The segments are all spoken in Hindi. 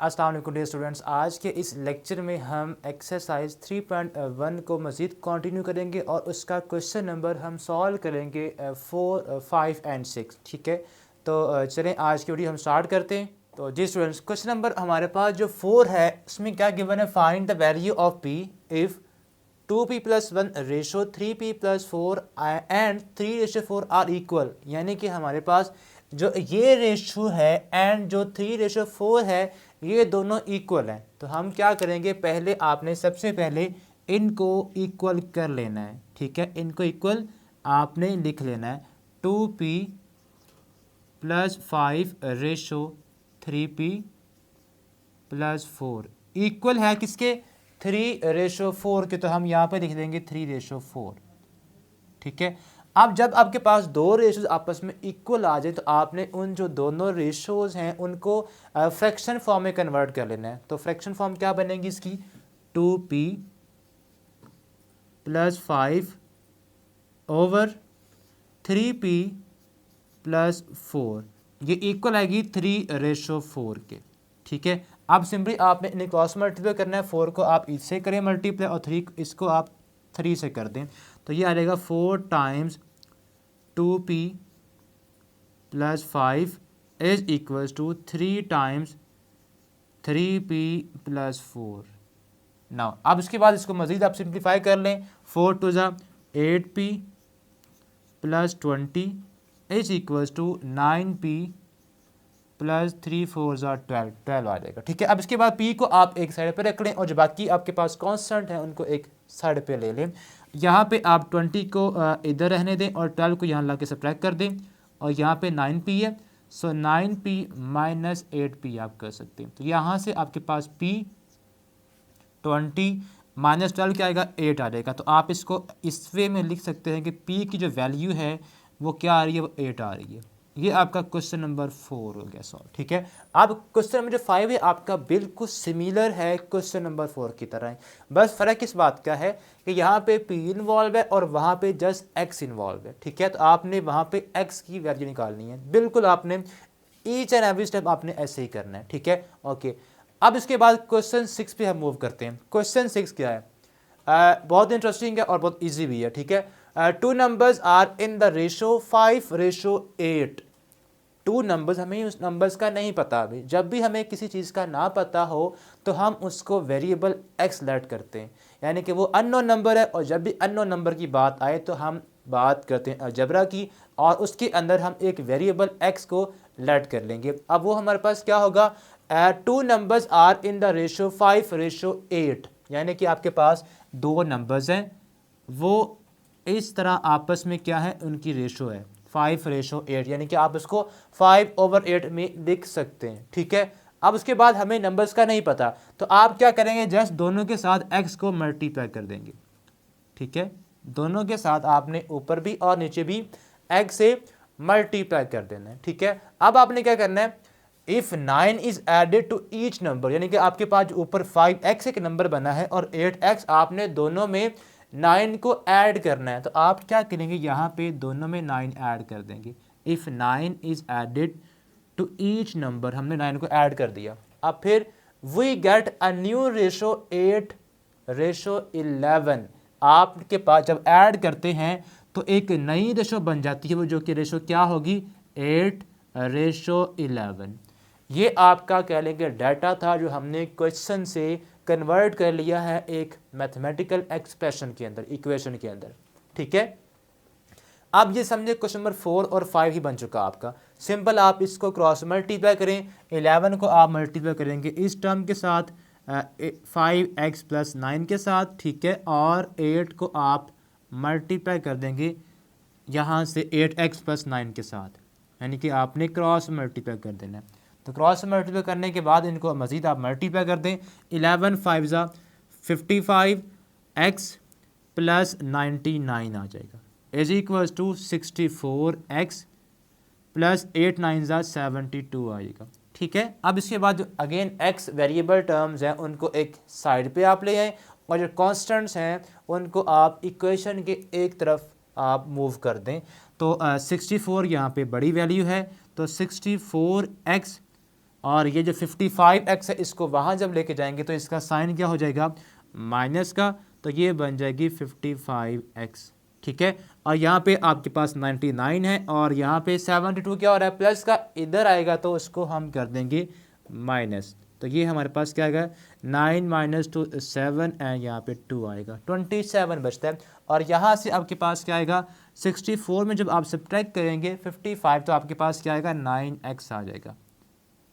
अस्सलाम वालेकुम डियर स्टूडेंट्स। आज के इस लेक्चर में हम एक्सरसाइज 3.1 को मज़ीद कंटिन्यू करेंगे और उसका क्वेश्चन नंबर हम सॉल्व करेंगे 4, 5 एंड 6। ठीक है, तो चलें आज की वीडियो हम स्टार्ट करते हैं। तो जी स्टूडेंट्स, क्वेश्चन नंबर हमारे पास जो 4 है उसमें क्या गिवन है, find the value of P if 2p+1 ratio 3p+4 and 3:4 are equal. यानी कि हमारे पास जो ये रेशो है एंड जो 3:4 है ये दोनों इक्वल हैं। तो हम क्या करेंगे, पहले आपने सबसे पहले इनको इक्वल कर लेना है। ठीक है, इनको इक्वल आपने लिख लेना है। 2p+5 रेशो 3p+4 इक्वल है किसके, 3:4 के। तो हम यहाँ पे लिख देंगे 3:4। ठीक है, अब जब आपके पास दो रेशोज आपस में इक्वल आ जाए तो आपने उन जो दोनों रेशोज हैं उनको फ्रैक्शन फॉर्म में कन्वर्ट कर लेना है। तो फ्रैक्शन फॉर्म क्या बनेगी इसकी, 2p+5 ओवर 3p+4 ये इक्वल आएगी 3:4 के। ठीक है, अब सिंपली आपने इन्हें क्रॉस मल्टीप्लाई करना है। 4 को आप इससे करें मल्टीप्लाई और 3 इसको आप 3 से कर दें। तो ये आ जाएगा 4 times 2p+5 is equals to 3 times 3p+4। Now अब इसके बाद इसको मज़ीद आप सिंप्लीफाई कर लें। 4 टू ज़ा 8p+20 is equals to 9p+3 4 ज़ा 12 आ जाएगा। ठीक है, अब इसके बाद p को आप एक साइड पर रख लें और जो बाकी आपके पास कांस्टेंट हैं उनको एक साइड पे ले लें। यहाँ पे आप 20 को इधर रहने दें और 12 को यहाँ ला के सब्ट्रैक्ट कर दें और यहाँ पे 9p है। सो 9p माइनस 8p आप कर सकते हैं। तो यहाँ से आपके पास p 20 माइनस 12 क्या आएगा, 8 आ जाएगा। तो आप इसको इस वे में लिख सकते हैं कि p की जो वैल्यू है वो क्या आ रही है, वो 8 आ रही है। ये आपका क्वेश्चन नंबर 4 हो गया सॉल्व। ठीक है, अब क्वेश्चन नंबर जो 5 है आपका बिल्कुल सिमिलर है क्वेश्चन नंबर 4 की तरह है। बस फ़र्क इस बात का है कि यहाँ पे p इन्वॉल्व है और वहाँ पे जस्ट x इन्वॉल्व है। ठीक है, तो आपने वहाँ पे x की वैल्यू निकालनी है। बिल्कुल आपने ईच एंड एवरी स्टेप आपने ऐसे ही करना है। ठीक है, ओके। अब इसके बाद क्वेश्चन 6 पे हम मूव करते हैं। क्वेश्चन 6 क्या है, बहुत इंटरेस्टिंग है और बहुत ईजी भी है। ठीक है, 2 numbers are in the ratio 5:8। 2 numbers, हमें उस नंबर्स का नहीं पता। अभी जब भी हमें किसी चीज़ का ना पता हो तो हम उसको वेरिएबल x लेट करते हैं, यानी कि वो अननोन नंबर है। और जब भी अननोन नंबर की बात आए तो हम बात करते हैं अलजेब्रा की और उसके अंदर हम एक वेरिएबल x को लेट कर लेंगे। अब वो हमारे पास क्या होगा, 2 numbers are in the ratio 5:8, यानी कि आपके पास 2 नंबर्स हैं, वो इस तरह आपस में क्या है, उनकी रेशो है 5:8, यानी कि आप इसको 5/8 में लिख सकते हैं। ठीक है, अब उसके बाद हमें नंबर्स का नहीं पता तो आप क्या करेंगे, जस्ट दोनों के साथ x को मल्टीप्लाई कर देंगे। ठीक है, दोनों के साथ आपने ऊपर भी और नीचे भी x से मल्टीप्लाई कर देना है। ठीक है, अब आपने क्या करना है, if 9 is added to each number, यानी कि आपके पास जो ऊपर 5x एक नंबर बना है और 8x, आपने दोनों में 9 को ऐड करना है। तो आप क्या करेंगे, यहाँ पे दोनों में 9 ऐड कर देंगे। If 9 is added to each number, हमने 9 को ऐड कर दिया। अब फिर we get a new ratio 8:11। आपके पास जब ऐड करते हैं तो एक नई रेशो बन जाती है, वो जो कि रेशो क्या होगी, 8:11। ये आपका कह लेंगे डाटा था जो हमने क्वेश्चन से कन्वर्ट कर लिया है एक मैथमेटिकल एक्सप्रेशन के अंदर, इक्वेशन के अंदर। ठीक है, अब ये समझे क्वेश्चन नंबर 4 और 5 ही बन चुका आपका। सिंपल आप इसको क्रॉस मल्टीप्लाई करें, 11 को आप मल्टीप्लाई करेंगे इस टर्म के साथ 5x+9 के साथ। ठीक है, और 8 को आप मल्टीप्लाई कर देंगे यहाँ से 8x+9 के साथ, यानी कि आपने क्रॉस मल्टीप्लाई कर देना है। तो क्रॉस मल्टीप्लाई करने के बाद इनको मज़ीद आप मल्टीप्लाई कर दें। 11 5 ज़ा 55 x+99 आ जाएगा is equals to 64 x plus 8 9 ज़ा 72 आएगा। ठीक है, अब इसके बाद अगेन x वेरिएबल टर्म्स हैं उनको एक साइड पे आप ले आएँ और जो कॉन्स्टेंट्स हैं उनको आप इक्वेशन के एक तरफ आप मूव कर दें। तो 64 यहाँ पे बड़ी वैल्यू है, तो 64x और ये जो 55x है इसको वहाँ जब लेके जाएंगे तो इसका साइन क्या हो जाएगा, माइनस का, तो ये बन जाएगी 55x। ठीक है, और यहाँ पे आपके पास 99 है और यहाँ पे 72 क्या हो रहा है, प्लस का, इधर आएगा तो उसको हम कर देंगे माइनस। तो ये हमारे पास क्या आएगा, 9 माइनस 2 7 एंड यहाँ पे 2 आएगा, 27 बचता है। और यहाँ से आपके पास क्या आएगा, 64 में जब आप सब्ट्रैक्ट करेंगे 55 तो आपके पास क्या आएगा, 9x आ जाएगा।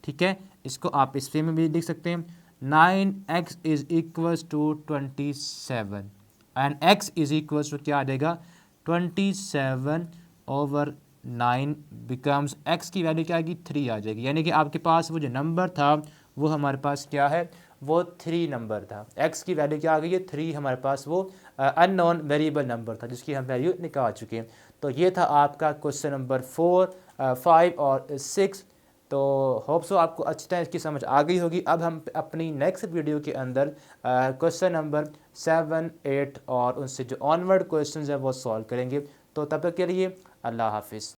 ठीक है, इसको आप इस वे में भी लिख सकते हैं, 9x is equals to 27 and x is equals to क्या आ जाएगा, 27/9 बिकम्स x की वैल्यू क्या आएगी, 3 आ जाएगी। यानी कि आपके पास वो जो नंबर था वो हमारे पास क्या है, वो 3 नंबर था। x की वैल्यू क्या आ गई है, 3, हमारे पास वो अननोन वेरिएबल नंबर था जिसकी हम वैल्यू निकाल चुके हैं। तो ये था आपका क्वेश्चन नंबर 4, 5 और 6। तो होप सो आपको अच्छी तरह इसकी समझ आ गई होगी। अब हम अपनी नेक्स्ट वीडियो के अंदर क्वेश्चन नंबर 7, 8 और उनसे जो ऑनवर्ड क्वेश्चंस है वो सॉल्व करेंगे। तो तब तक के लिए अल्लाह हाफिज़।